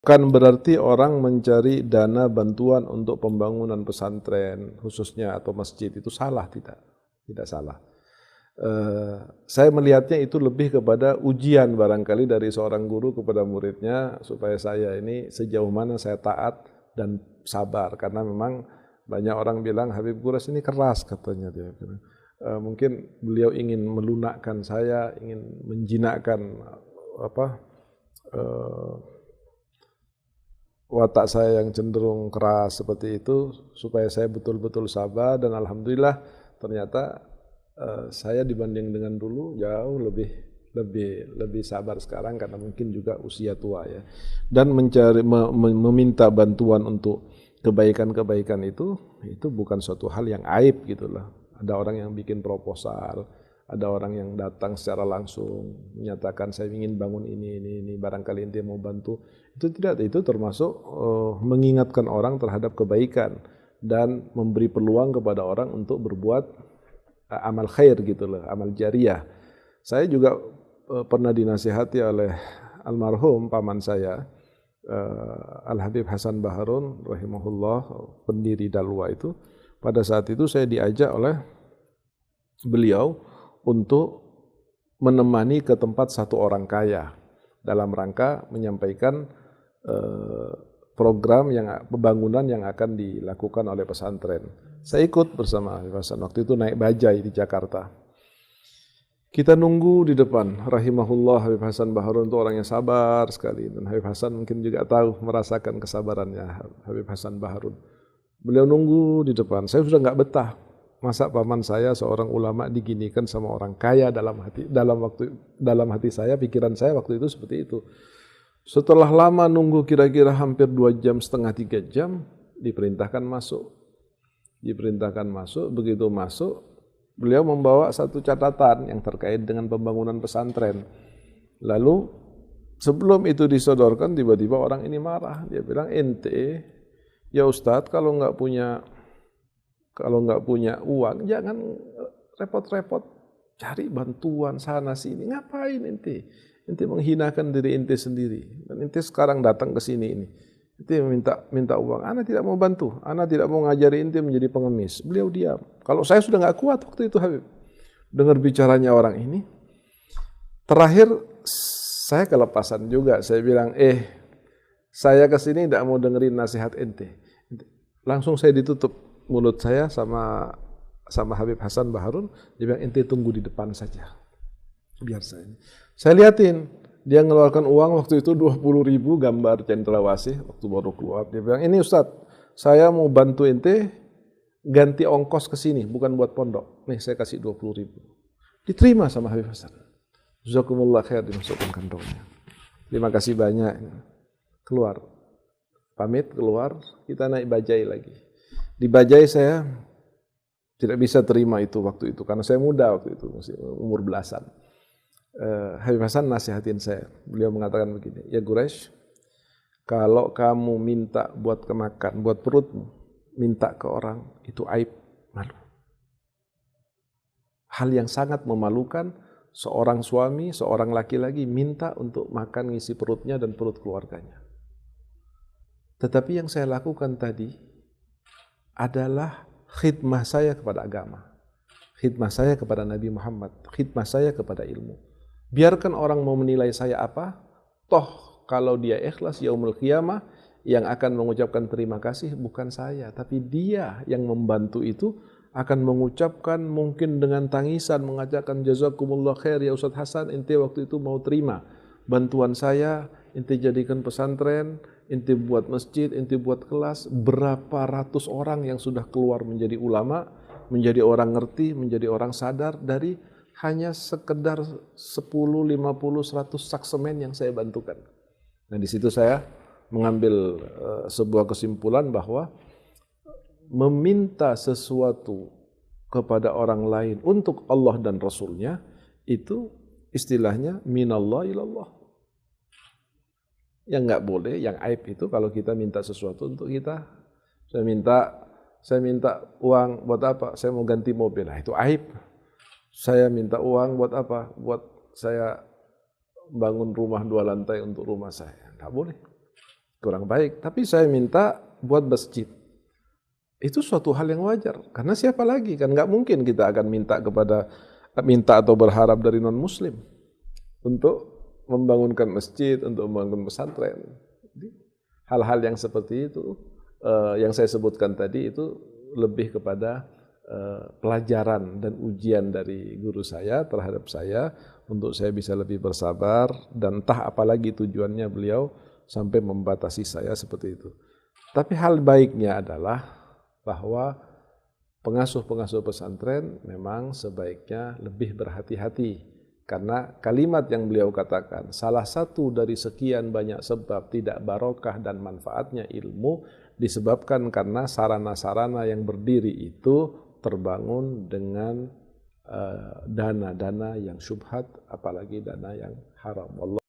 Bukan berarti orang mencari dana bantuan untuk pembangunan pesantren khususnya atau masjid itu salah, tidak salah. Saya melihatnya itu lebih kepada ujian barangkali dari seorang guru kepada muridnya supaya saya ini sejauh mana saya taat dan sabar, karena memang banyak orang bilang Habib Gures ini keras katanya dia. Mungkin beliau ingin melunakkan saya, ingin menjinakkan watak saya yang cenderung keras seperti itu supaya saya betul-betul sabar, dan alhamdulillah ternyata saya dibanding dengan dulu jauh lebih sabar sekarang karena mungkin juga usia tua ya. Dan meminta bantuan untuk kebaikan-kebaikan itu bukan suatu hal yang aib gitu loh. Ada orang yang bikin proposal, ada orang yang datang secara langsung menyatakan saya ingin bangun ini barangkali ente mau bantu. Itu termasuk mengingatkan orang terhadap kebaikan dan memberi peluang kepada orang untuk berbuat amal khair gitu loh, amal jariah. Saya juga pernah dinasihati oleh almarhum paman saya, Al Habib Hasan Baharun rahimahullah, pendiri Dalwa itu. Pada saat itu saya diajak oleh beliau untuk menemani ke tempat satu orang kaya dalam rangka menyampaikan program pembangunan yang akan dilakukan oleh pesantren. Saya ikut bersama Habib Hasan, waktu itu naik bajai di Jakarta. Kita nunggu di depan, rahimahullah Habib Hasan Baharun itu orangnya sabar sekali, dan Habib Hasan mungkin juga tahu, merasakan kesabarannya Habib Hasan Baharun. Beliau nunggu di depan, saya sudah nggak betah. Masa paman saya seorang ulama diginikan sama orang kaya, dalam hati saya, pikiran saya waktu itu seperti itu. Setelah lama nunggu kira-kira hampir 2 jam setengah 3 jam, diperintahkan masuk. Begitu masuk, beliau membawa satu catatan yang terkait dengan pembangunan pesantren. Lalu sebelum itu disodorkan, tiba-tiba orang ini marah. Dia bilang, ente, ya Ustadz, kalau nggak punya uang, jangan repot-repot cari bantuan sana sini. Ngapain ente? Ente menghinakan diri ente sendiri. Dan ente sekarang datang ke sini ini. Ente minta uang. Ana tidak mau bantu. Ana tidak mau ngajari ente menjadi pengemis. Beliau diam. Kalau saya sudah nggak kuat waktu itu Habib, dengar bicaranya orang ini. Terakhir saya kelepasan juga. Saya bilang, saya ke sini tidak mau dengerin nasihat ente. Langsung saya ditutup mulut saya sama Habib Hasan Baharun. Dia bilang, ente tunggu di depan saja. Biar saya lihatin, dia ngeluarkan uang waktu itu 20.000 gambar cendrawasih waktu baru keluar. Dia bilang, ini Ustadz, saya mau bantu ente ganti ongkos ke sini, bukan buat pondok. Nih saya kasih 20.000. Diterima sama Habib Hasan. Jazakumullah khair, dimasukkan kantongnya. Terima kasih banyak. Keluar, pamit keluar, kita naik bajai lagi. Di bajai saya tidak bisa terima itu waktu itu, karena saya muda waktu itu, masih umur belasan. Habib Hasan nasihatin saya, beliau mengatakan begini, ya Gures, kalau kamu minta buat kemakan, buat perutmu, minta ke orang, itu aib, malu. Hal yang sangat memalukan, seorang suami, seorang laki-laki minta untuk makan ngisi perutnya dan perut keluarganya. Tetapi yang saya lakukan tadi adalah khidmah saya kepada agama, khidmah saya kepada Nabi Muhammad, khidmah saya kepada ilmu. Biarkan orang mau menilai saya apa, toh kalau dia ikhlas yaumul qiyamah, yang akan mengucapkan terima kasih bukan saya, tapi dia yang membantu itu akan mengucapkan mungkin dengan tangisan, mengatakan jazakumullah khair ya Ustadz Hasan, ente waktu itu mau terima bantuan saya, ente jadikan pesantren, ente buat masjid, ente buat kelas. Berapa ratus orang yang sudah keluar menjadi ulama, menjadi orang ngerti, menjadi orang sadar dari hanya sekedar 10, 50, 100 sak semen yang saya bantukan. Nah di situ saya mengambil sebuah kesimpulan bahwa meminta sesuatu kepada orang lain untuk Allah dan Rasulnya itu istilahnya minallah ilallah. Yang nggak boleh, yang aib itu kalau kita minta sesuatu untuk kita. Saya minta uang buat apa? Saya mau ganti mobil. Nah, itu aib. Saya minta uang buat apa? Buat saya bangun rumah 2 lantai untuk rumah saya. Nggak boleh. kurang baik. Tapi saya minta buat masjid. Itu suatu hal yang wajar. Karena siapa lagi kan nggak mungkin kita akan minta atau berharap dari non Muslim untuk membangunkan masjid, untuk membangun pesantren. Hal-hal yang seperti itu yang saya sebutkan tadi itu lebih kepada pelajaran dan ujian dari guru saya terhadap saya untuk saya bisa lebih bersabar dan entah apalagi tujuannya beliau sampai membatasi saya seperti itu. Tapi hal baiknya adalah bahwa pengasuh-pengasuh pesantren memang sebaiknya lebih berhati-hati karena kalimat yang beliau katakan salah satu dari sekian banyak sebab tidak barokah dan manfaatnya ilmu disebabkan karena sarana-sarana yang berdiri itu terbangun dengan dana-dana yang syubhat apalagi dana yang haram.